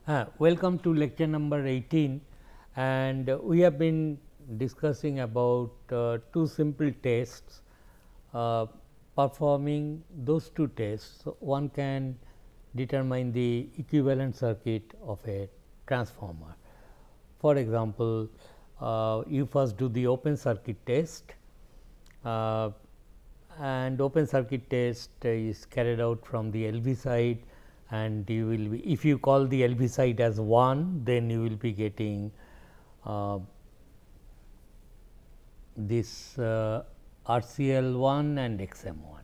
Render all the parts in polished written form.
Welcome to lecture number 18, and we have been discussing about two simple tests. Performing those two tests, one can determine the equivalent circuit of a transformer. For example, you first do the open circuit test, and open circuit test is carried out from the LV side, and you will be, if you call the LV side as 1, then you will be getting this RCL1 and XM1.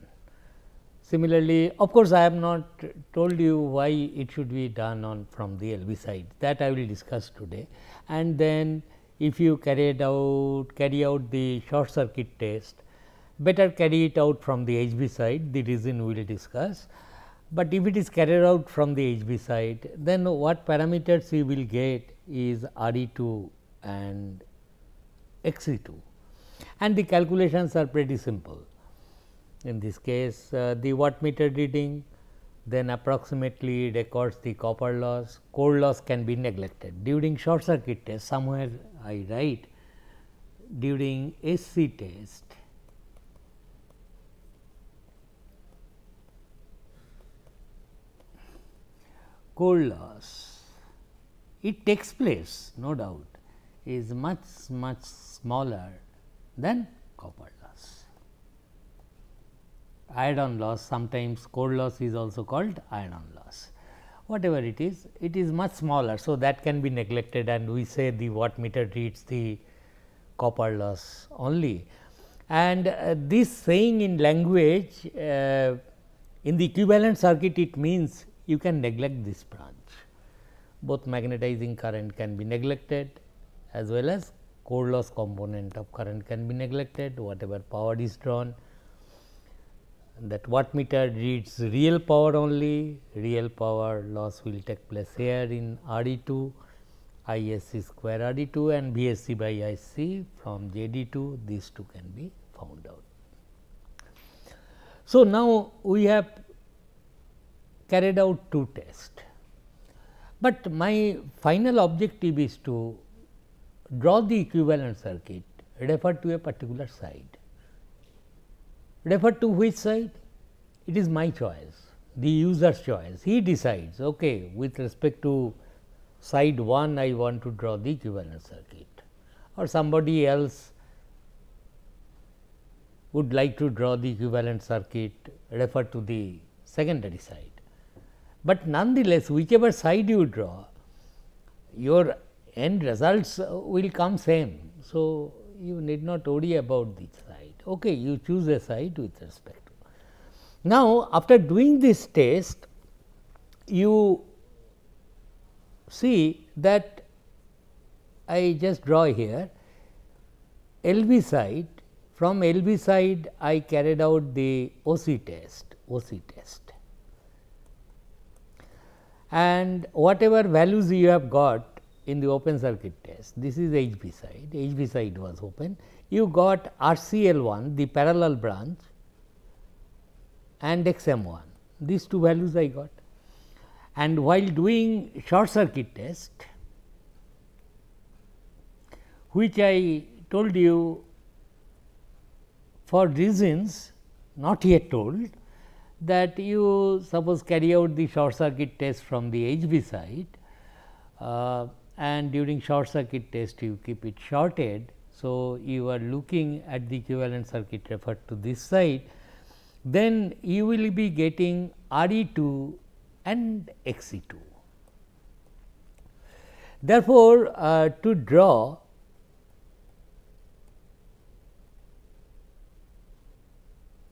Similarly, of course, I have not told you why it should be done on from the LV side, that I will discuss today. And then if you carry out the short circuit test, better carry it out from the HV side, the reason we will discuss. But if it is carried out from the HV side, then what parameters you will get is RE2 and XE2, and the calculations are pretty simple. In this case, the wattmeter reading, then approximately records the copper loss. Core loss can be neglected. During short circuit test, somewhere I write during SC test, core loss, it takes place, no doubt, is much smaller than copper loss. Iron loss, sometimes core loss is also called iron loss. Whatever it is much smaller. So, that can be neglected, and we say the wattmeter reads the copper loss only. And this saying in language, in the equivalent circuit, it means you can neglect this branch. Both magnetizing current can be neglected, as well as core loss component of current can be neglected, whatever power is drawn. That wattmeter reads real power only, real power loss will take place here in RE2, ISC square RE2 and VSC by IC from JD2, these two can be found out. So, now we have carried out two tests, but my final objective is to draw the equivalent circuit, refer to a particular side. Refer to which side? It is my choice, the user's choice. He decides, okay, with respect to side 1, I want to draw the equivalent circuit, or somebody else would like to draw the equivalent circuit, refer to the secondary side. But nonetheless, whichever side you draw, your end results will come same. So, you need not worry about this side. Okay, you choose a side with respect to. Now, after doing this test, you see that I just draw here LV side. From LV side, I carried out the OC test, and whatever values you have got in the open circuit test, this is HV side was open, you got RCL1, the parallel branch, and XM1, these two values I got. And while doing short circuit test, which I told you for reasons not yet told, that you suppose carry out the short circuit test from the HV side, and during short circuit test you keep it shorted. So, you are looking at the equivalent circuit referred to this side, then you will be getting RE2 and XE2. Therefore, to draw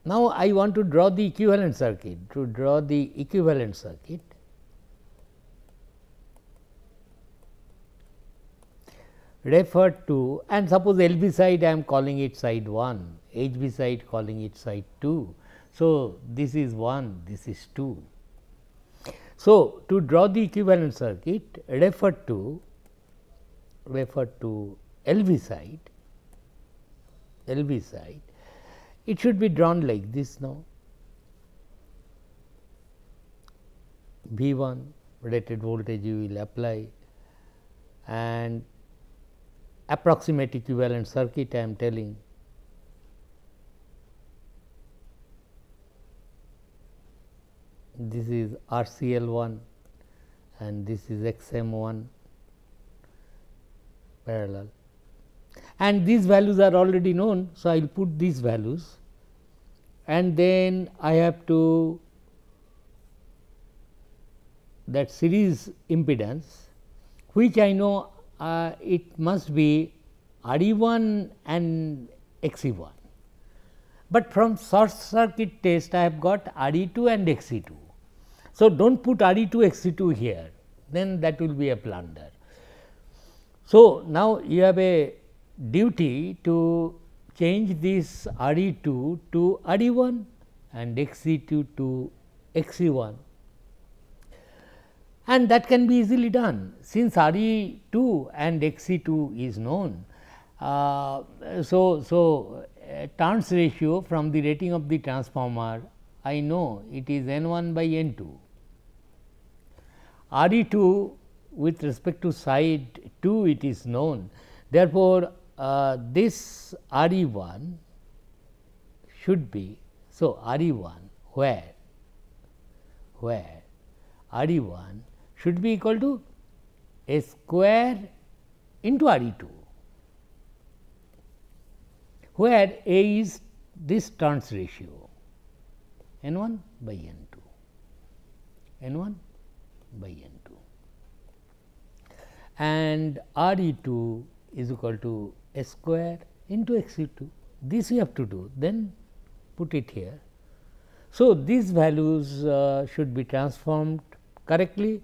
now, I want to draw the equivalent circuit. To draw the equivalent circuit, refer to, and suppose LV side I am calling it side 1, HV side calling it side 2. So, this is 1, this is 2. So, to draw the equivalent circuit, refer to LV side, it should be drawn like this now, V 1, rated voltage you will apply, and approximate equivalent circuit I am telling. This is RCL1 and this is XM1 parallel, and these values are already known. So, I will put these values, and then I have to that series impedance, which I know it must be RE1 and XE1, but from short circuit test I have got RE2 and XE2. So, do not put RE2 XE2 here, then that will be a blunder. So, now you have a duty to change this RE2 to RE1 and XE2 to XE1, and that can be easily done since RE2 and XE2 is known. Turns ratio from the rating of the transformer I know it is N1 by N2. RE2 with respect to side 2 it is known. Therefore, this RE1 should be, so RE1 where RE1 should be equal to A square into RE2, where A is this turns ratio N1 by N2, N1 by N2, and RE2 is equal to A square into XE2. This you have to do, then put it here. So, these values should be transformed correctly,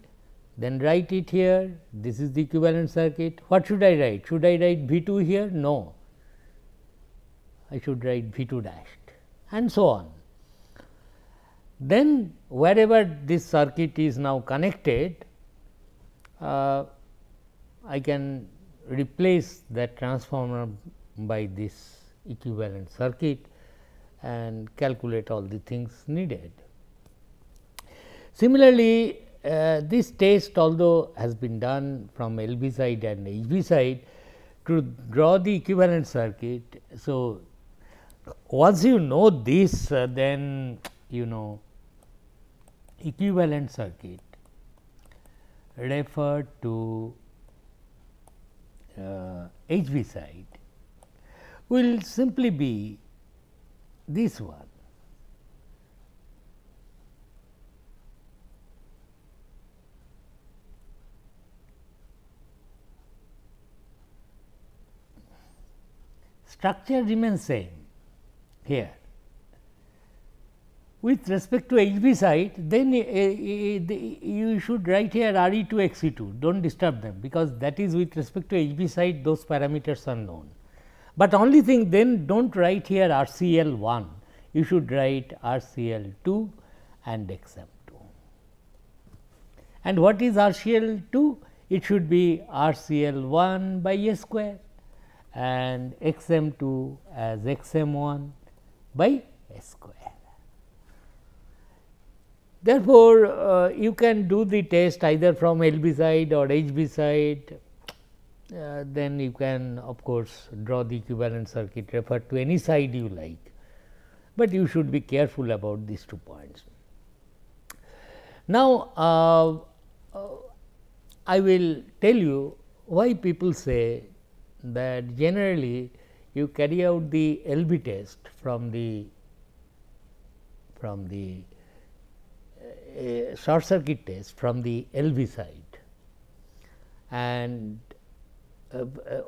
then write it here. This is the equivalent circuit. What should I write? Should I write V2 here? No, I should write V2 dashed, and so on. Then wherever this circuit is now connected, I can replace that transformer by this equivalent circuit and calculate all the things needed. Similarly, this test although has been done from LV side and HV side to draw the equivalent circuit. So, once you know this, then you know equivalent circuit refer to HV side will simply be this one. Structure remains same here. With respect to HV side, then you should write here RE2 XE2, do not disturb them, because that is with respect to HV side, those parameters are known. But only thing, then do not write here RCL1, you should write RCL2 and XM2. And what is RCL2? It should be RCL1 by A square and XM2 as XM1 by A square. Therefore, you can do the test either from LV side or HV side, then you can of course draw the equivalent circuit, refer to any side you like, but you should be careful about these 2 points. Now, I will tell you why people say that generally you carry out the LV test from the short circuit test from the LV side and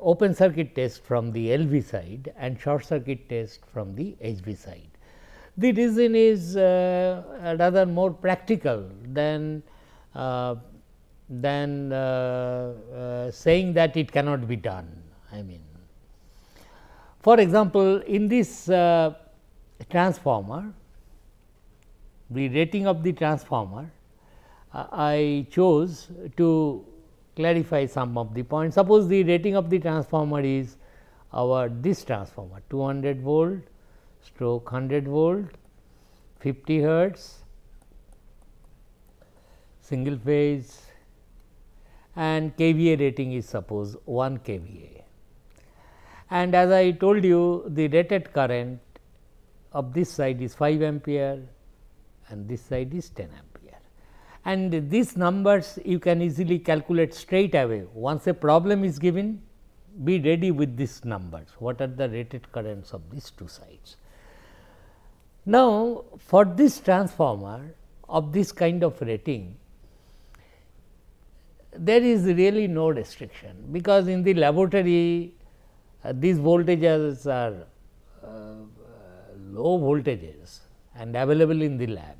open circuit test from the LV side and short circuit test from the HV side. The reason is rather more practical than saying that it cannot be done. I mean, for example, in this transformer, the rating of the transformer, I chose to clarify some of the points. Suppose the rating of the transformer is this transformer 200 volt stroke 100 volt 50 hertz single phase, and KVA rating is suppose 1 KVA. And as I told you, the rated current of this side is 5 ampere and this side is 10 ampere. And these numbers you can easily calculate straight away. Once a problem is given, be ready with these numbers, what are the rated currents of these two sides. Now, for this transformer of this kind of rating, there is really no restriction, because in the laboratory these voltages are low voltages and available in the lab.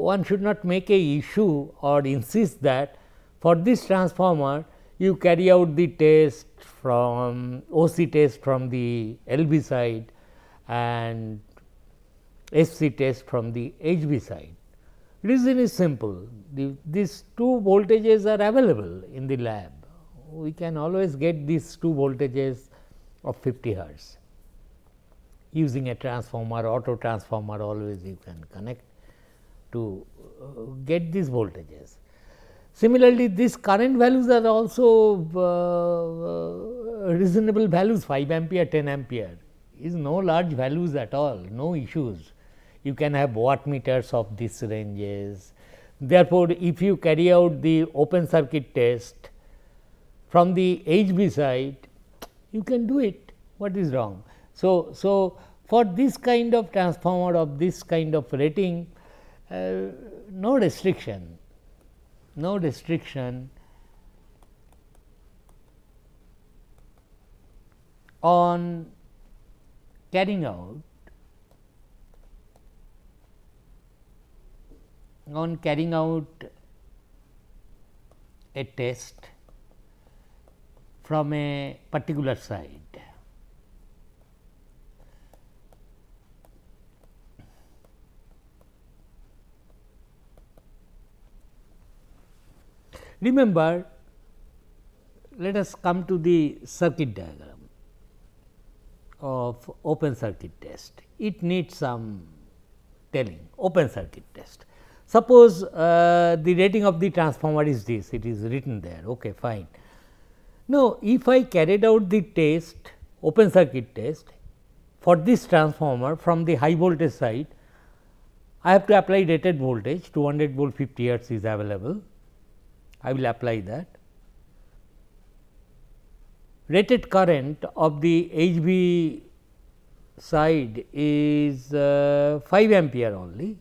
One should not make a issue or insist that for this transformer you carry out the test from OC test from the LV side and SC test from the HV side. Reason is simple, these two voltages are available in the lab. We can always get these two voltages of 50 hertz. Using a transformer, auto transformer, always you can connect to get these voltages. Similarly, these current values are also reasonable values, 5 ampere, 10 ampere is no large values at all, no issues. You can have wattmeters of these ranges. Therefore, if you carry out the open circuit test from the HV side, you can do it. What is wrong? So, for this kind of transformer of this kind of rating, no restriction on carrying out a test from a particular side. Remember, let us come to the circuit diagram of open circuit test. It needs some telling. Open circuit test. Suppose the rating of the transformer is this, it is written there, okay, fine. Now, if I carried out the test, open circuit test for this transformer from the high voltage side, I have to apply rated voltage, 200 volt 50 hertz is available. I will apply that. Rated current of the HV side is 5 ampere only,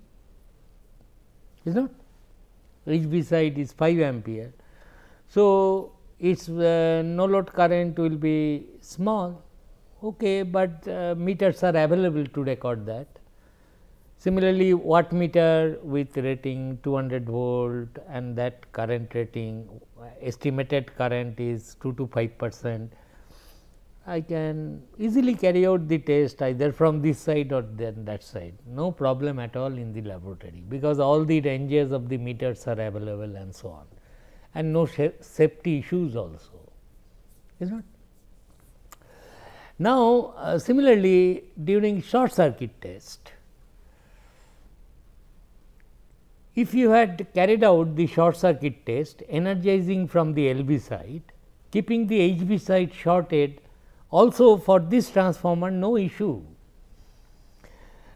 is not? HV side is 5 ampere. So, its no load current will be small, okay, but meters are available to record that. Similarly, wattmeter with rating 200 volt and that current rating, estimated current is 2 to 5%. I can easily carry out the test either from this side or then that side, no problem at all in the laboratory, because all the ranges of the meters are available and so on, and no safety issues also, is not. Now, similarly, during short circuit test, if you had carried out the short circuit test energizing from the LV side, keeping the HV side shorted, also for this transformer no issue,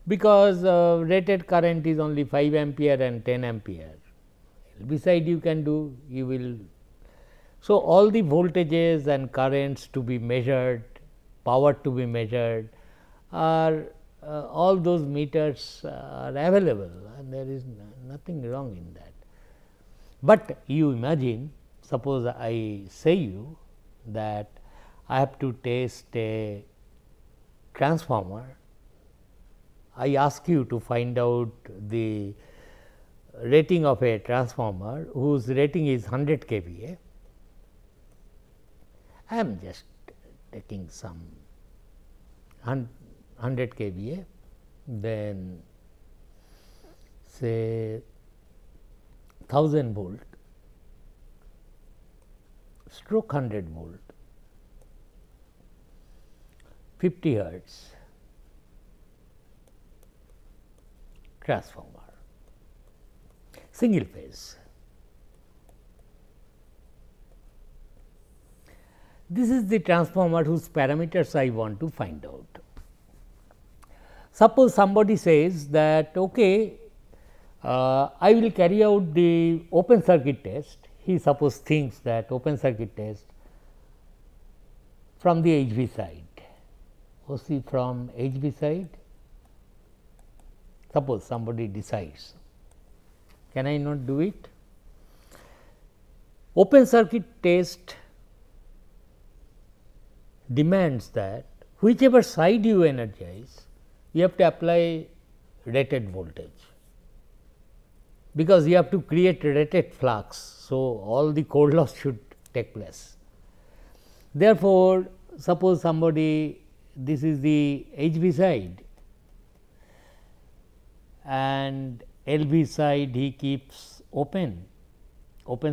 because rated current is only 5 ampere and 10 ampere. LV side you can do, you will. So, all the voltages and currents to be measured, power to be measured are all those meters are available and there is nothing wrong in that. But you imagine, suppose I say you that I have to test a transformer, I ask you to find out the rating of a transformer whose rating is 100 kVA. I am just taking some 100 kVA, then say 1000 volt stroke 100 volt, 50 hertz, transformer, single phase. This is the transformer whose parameters I want to find out. Suppose somebody says that okay, I will carry out the open circuit test. He suppose thinks that open circuit test from the HV side, OC from HV side. Suppose somebody decides, can I not do it? Open circuit test demands that whichever side you energize, you have to apply rated voltage, because you have to create rated flux. So, all the core loss should take place. Therefore, suppose somebody, this is the HV side and LV side he keeps open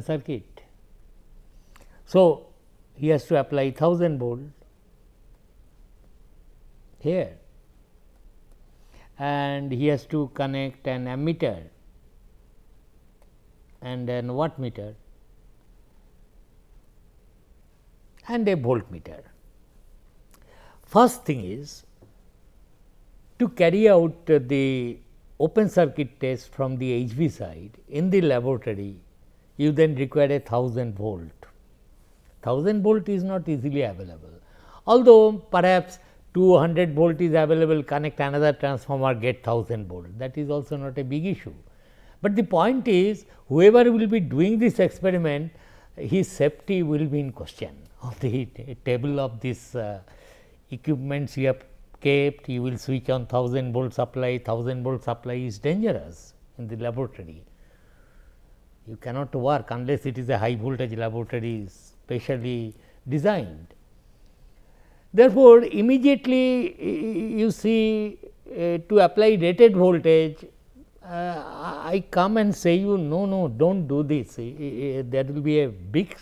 circuit. So, he has to apply 1000 volt here, and he has to connect an ammeter and an wattmeter and a voltmeter. First thing is to carry out the open circuit test from the HV side in the laboratory, you then require a 1000 volt. 1000 volt is not easily available, although perhaps 200 volt is available, connect another transformer, get 1000 volt, that is also not a big issue. But the point is, whoever will be doing this experiment, his safety will be in question. On the table of this equipments you have kept, you will switch on 1000 volt supply, 1000 volt supply is dangerous in the laboratory. You cannot work unless it is a high voltage laboratory specially designed. Therefore, immediately you see to apply rated voltage, I come and say you no, do not do this, there will be a big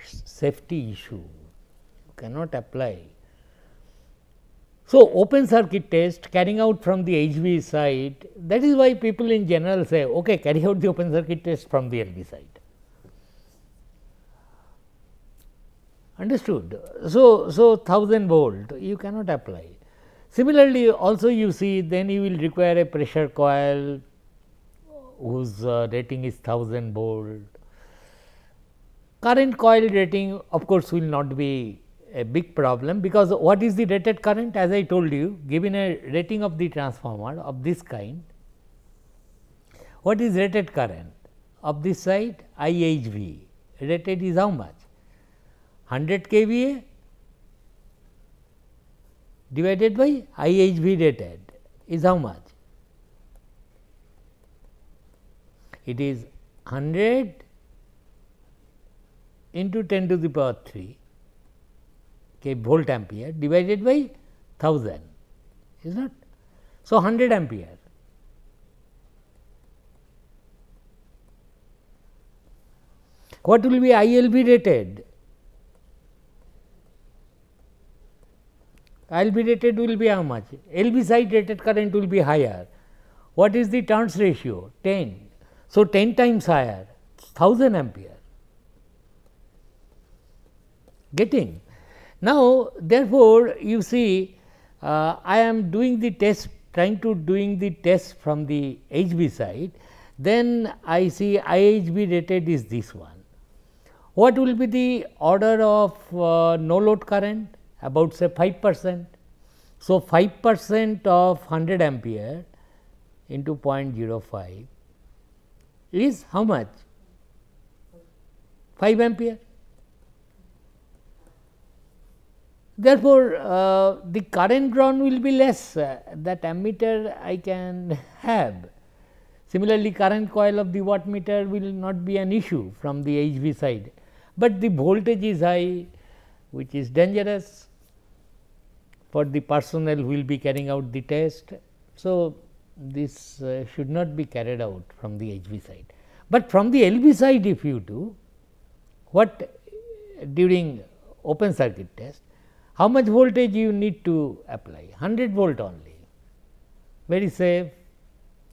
safety issue, you cannot apply. So, open circuit test carrying out from the HV side, that is why people in general say okay, carry out the open circuit test from the LV side. Understood. So, 1000 volt you cannot apply. Similarly, also you see then you will require a pressure coil whose rating is 1000 volt. Current coil rating of course will not be a big problem, because what is the rated current? As I told you, given a rating of the transformer of this kind, what is rated current of this side? IHV rated is how much? 100 kVA divided by IHV rated is how much? It is 100 into 10 to the power 3 volt ampere divided by 1000, is not. So, 100 ampere. What will be ILV rated? ILV rated will be how much? LV side rated current will be higher. What is the turns ratio? 10. So, 10 times higher, 1000 ampere. Getting? Now, therefore, you see I am doing the test, trying to doing the test from the HV side, then I see IHV rated is this one. What will be the order of no load current? About say 5%. So, 5% of 100 ampere into 0.05 is how much? 5 ampere. Therefore, the current drawn will be less, that ammeter I can have. Similarly, current coil of the wattmeter will not be an issue from the HV side, but the voltage is high, which is dangerous for the personnel who will be carrying out the test. So, this should not be carried out from the HV side, but from the LV side if you do, what during open circuit test, how much voltage you need to apply? 100 volt only, very safe,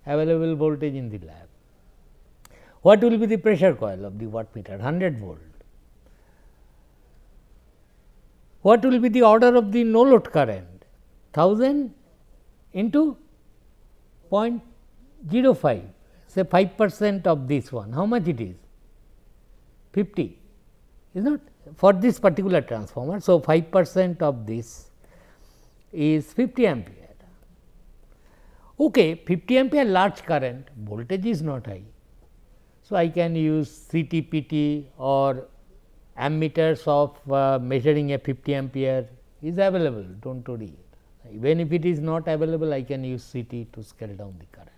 available voltage in the lab. What will be the pressure coil of the wattmeter? 100 volt. What will be the order of the no load current? 1000 into 0.05, say 5% of this one. How much it is? 50, is not for this particular transformer. So, 5% of this is 50 ampere. Okay, 50 ampere large current, voltage is not high. So, I can use CTPT or ammeters of measuring a 50 ampere is available, do not worry. Even if it is not available, I can use CT to scale down the current.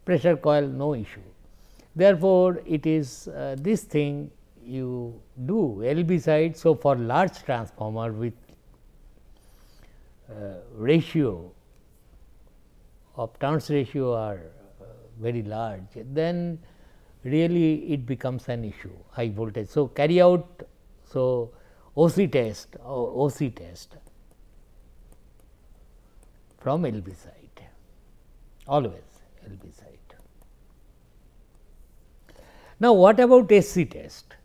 Pressure coil, no issue. Therefore, it is this thing you do LV side. So, for large transformer with ratio of turns ratio are very large, then really it becomes an issue, high voltage. So, carry out OC test from LV side, always LV side. Now, what about SC test?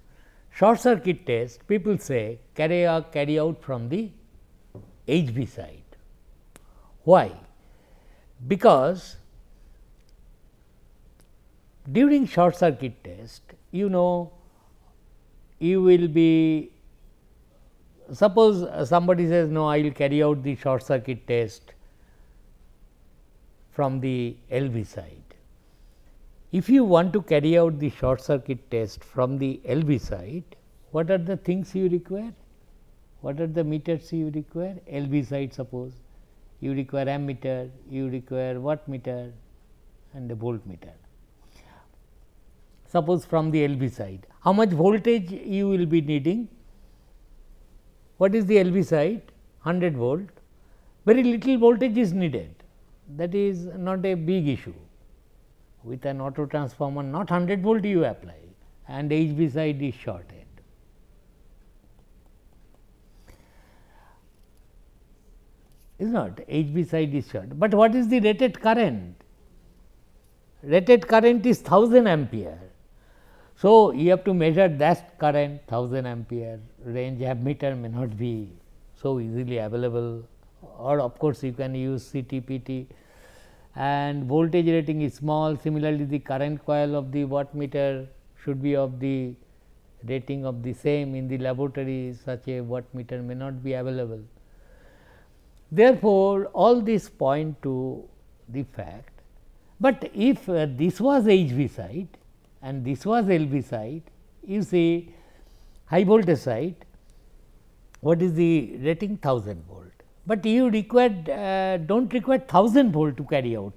Short circuit test, people say carry out from the HV side. Why? Because during short circuit test, you know, you will be, suppose somebody says no, I will carry out the short circuit test from the LV side. If you want to carry out the short circuit test from the LV side, what are the things you require? What are the meters you require? LV side, suppose you require ammeter, you require wattmeter and a voltmeter. Suppose from the LV side, how much voltage you will be needing? What is the LV side? 100 volt. Very little voltage is needed. That is not a big issue. With an auto transformer, not 100 volt you apply, and HV side is shorted. Is not, HV side is short. But what is the rated current? Rated current is 1000 ampere. So, you have to measure that current 1000 ampere, range ammeter may not be so easily available, or of course, you can use CTPT, and voltage rating is small. Similarly, the current coil of the wattmeter should be of the rating of the same. In the laboratory, such a wattmeter may not be available. Therefore, all this point to the fact, but if this was HV side and this was LV side, you see high voltage side, what is the rating? 1000 volt. But you require do not require 1000 volt to carry out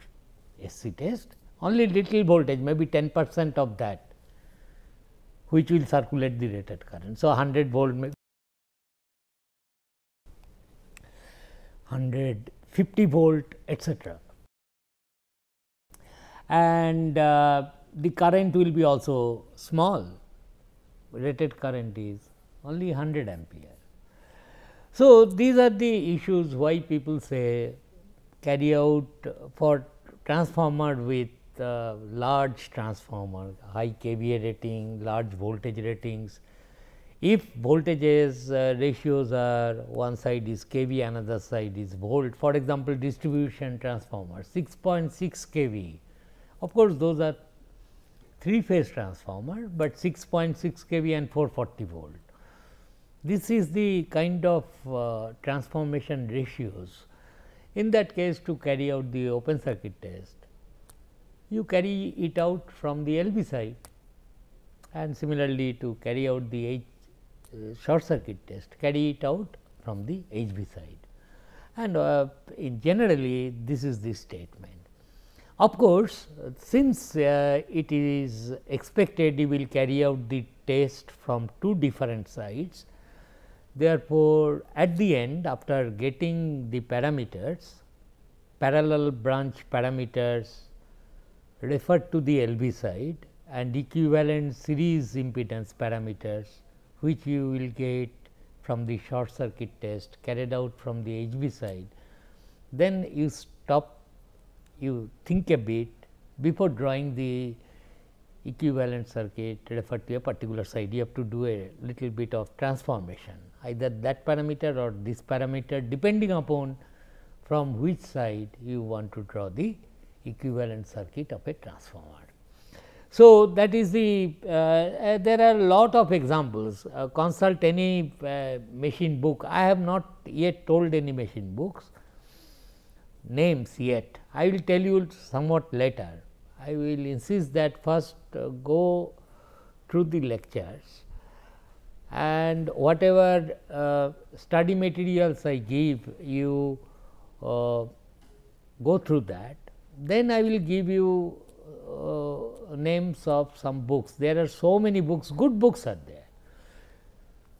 SC test, only little voltage, maybe 10% of that, which will circulate the rated current. So, 100 volt, maybe 150 volt, etc. And the current will be also small, rated current is only 100 ampere. So, these are the issues why people say carry out for transformer with large transformer, high kVA rating, large voltage ratings. If voltages ratios are one side is kV, another side is volt. For example, distribution transformer 6.6 kV, of course, those are 3-phase transformer, but 6.6 kV and 440 volt. This is the kind of transformation ratios. In that case, to carry out the open circuit test, you carry it out from the LV side, and similarly to carry out the short circuit test, carry it out from the HV side, and generally this is the statement. Of course, since it is expected you will carry out the test from two different sides, therefore, at the end after getting the parameters, parallel branch parameters referred to the LV side and equivalent series impedance parameters, which you will get from the short circuit test carried out from the HV side, then you stop you think a bit before drawing the equivalent circuit referred to a particular side. You have to do a little bit of transformation, either that parameter or this parameter, depending upon from which side you want to draw the equivalent circuit of a transformer. So, that is the there are a lot of examples. Consult any machine book. I have not yet told any machine books names yet. I will tell you somewhat later. I will insist that first go through the lectures, and whatever study materials I give you go through that. Then I will give you names of some books. There are so many books, good books are there.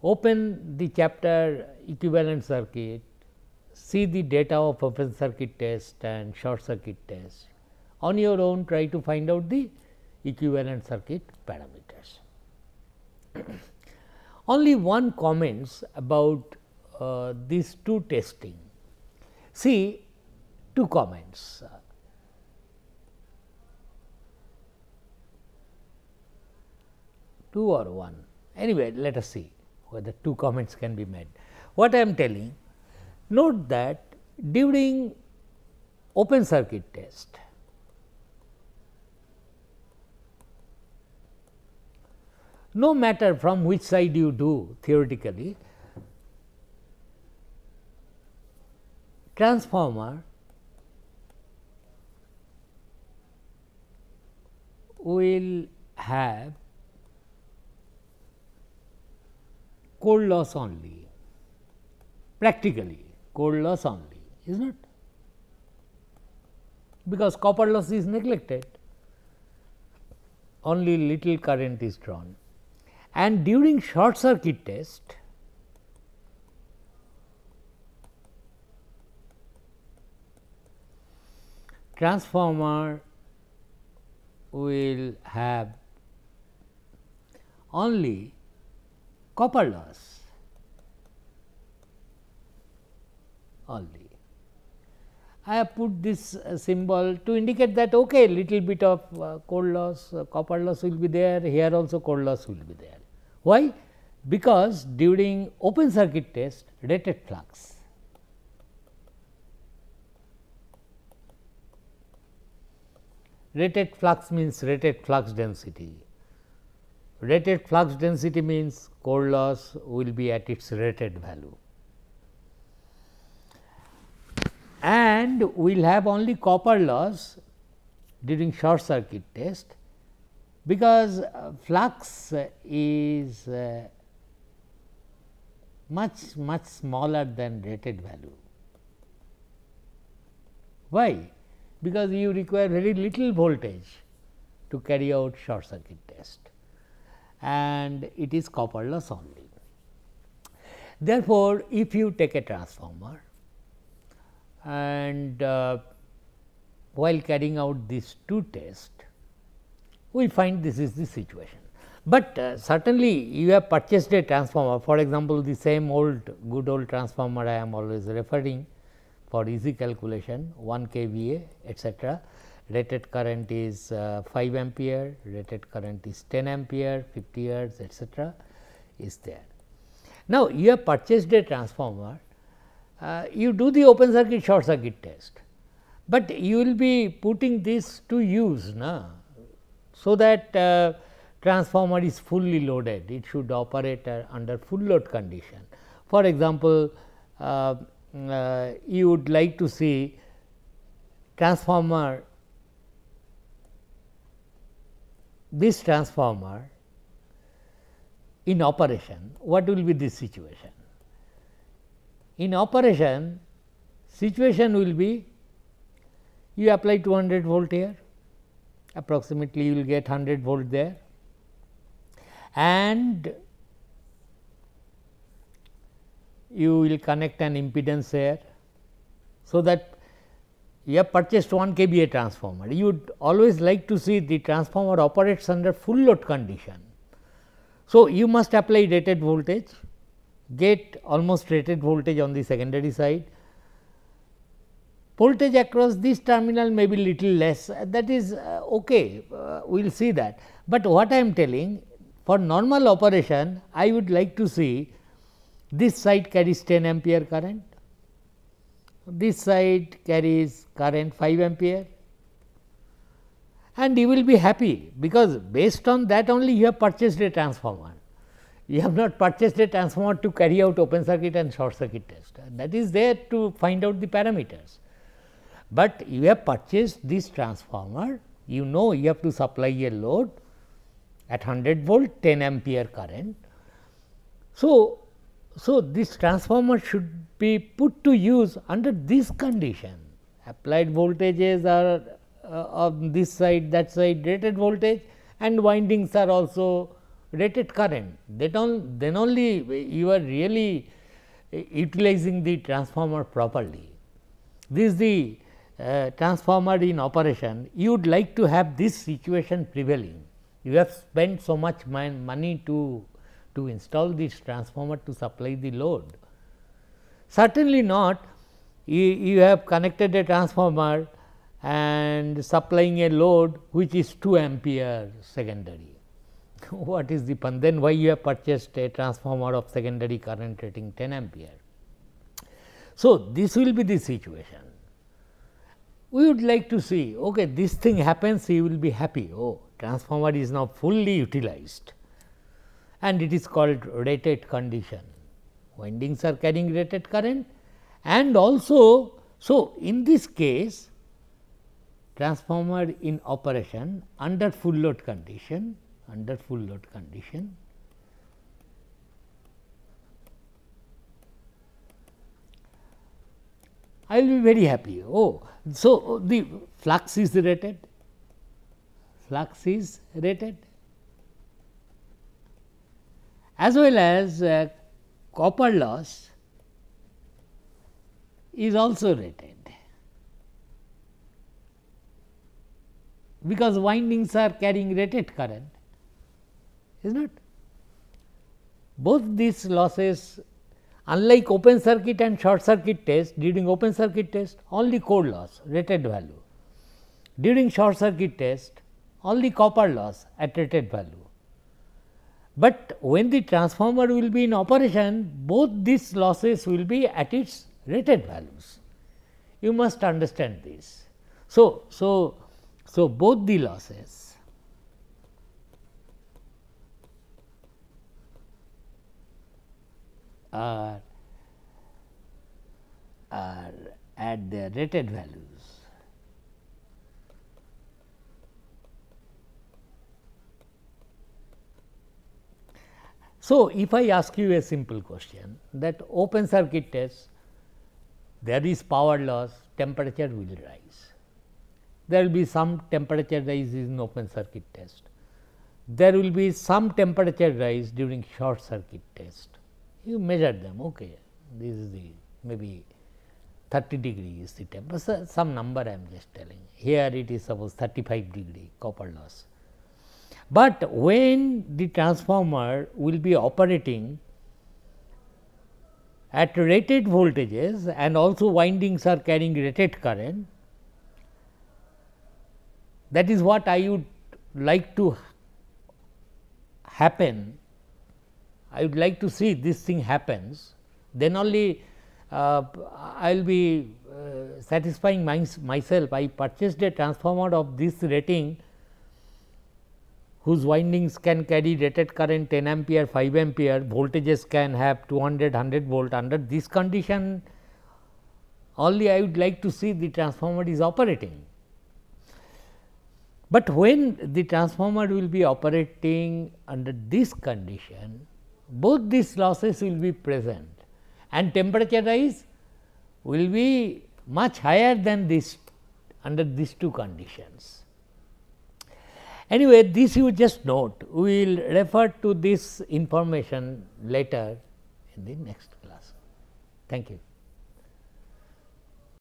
Open the chapter equivalent circuit, see the data of open circuit test and short circuit test. On your own, try to find out the equivalent circuit parameters. Only one comments about these two testing. See, two comments. Two or one. Anyway, let us see whether two comments can be made. What I am telling, note that during open circuit test, no matter from which side you do theoretically, transformer will have core loss only, practically core loss only, is not, because copper loss is neglected, only little current is drawn. And during short circuit test, transformer will have only copper loss only. I have put this symbol to indicate that okay, little bit of core loss, copper loss will be there, here also core loss will be there. Why? Because during open circuit test, rated flux, rated flux means rated flux density. Rated flux density means core loss will be at its rated value, and we will have only copper loss during short circuit test, because flux is much smaller than rated value. Why? Because you require very little voltage to carry out short circuit test, and it is copper loss only. Therefore, if you take a transformer and while carrying out these two tests, we find this is the situation. But certainly, you have purchased a transformer, for example, the same good old transformer I am always referring for easy calculation, 1 kVA etcetera. Rated current is 5 ampere, rated current is 10 ampere, 50 hertz etcetera is there. Now, you have purchased a transformer, you do the open circuit short circuit test, but you will be putting this to use na, so that transformer is fully loaded, it should operate under full load condition. For example, you would like to see transformer, this transformer in operation, what will be this situation? In operation, situation will be you apply 200 volt here, approximately you will get 100 volt there, and you will connect an impedance here. So, that you have purchased 1 kVA transformer, you would always like to see the transformer operates under full load condition. So, you must apply rated voltage, get almost rated voltage on the secondary side, voltage across this terminal may be little less, that is okay, we will see that. But what I am telling, for normal operation I would like to see this side carries 10 ampere current, this side carries current 5 ampere, and you will be happy, because based on that only you have purchased a transformer. You have not purchased a transformer to carry out open circuit and short circuit test, that is there to find out the parameters. But you have purchased this transformer, you know you have to supply a load at 100 volt 10 ampere current. So, this transformer should be put to use under this condition. Applied voltages are on this side, that side rated voltage, and windings are also rated current. Then only you are really utilizing the transformer properly. This is the transformer in operation. You would like to have this situation prevailing. You have spent so much money to install this transformer to supply the load. Certainly not, you have connected a transformer and supplying a load which is 2 ampere secondary. What is the fun? Then why you have purchased a transformer of secondary current rating 10 ampere? So, this will be the situation. We would like to see, okay, this thing happens, you will be happy, oh, transformer is now fully utilized, and it is called rated condition. Windings are carrying rated current, and also, so in this case, transformer in operation under full load condition, I will be very happy. Oh, so the flux is rated, as well as copper loss is also rated, because windings are carrying rated current, is not. Both these losses, unlike open circuit and short circuit test, during open circuit test only core loss rated value, during short circuit test only copper loss at rated value. But when the transformer will be in operation, both these losses will be at its rated values. You must understand this. So, both the losses are at their rated values. So, if I ask you a simple question that open circuit test, there is power loss, temperature will rise. There will be some temperature rise in open circuit test. There will be some temperature rise during short circuit test. You measure them, okay. This is the maybe 30 degree is the temperature, some number I am just telling. Here it is suppose 35 degree copper loss. But when the transformer will be operating at rated voltages and also windings are carrying rated current, that is what I would like to happen. I would like to see this thing happens, then only I will be satisfying myself. I purchased a transformer of this rating whose windings can carry rated current 10 ampere, 5 ampere, voltages can have 200, 100 volt. Under this condition only I would like to see the transformer is operating. But when the transformer will be operating under this condition, both these losses will be present and temperature rise will be much higher than this under these two conditions. Anyway, this you just note, we will refer to this information later in the next class. Thank you.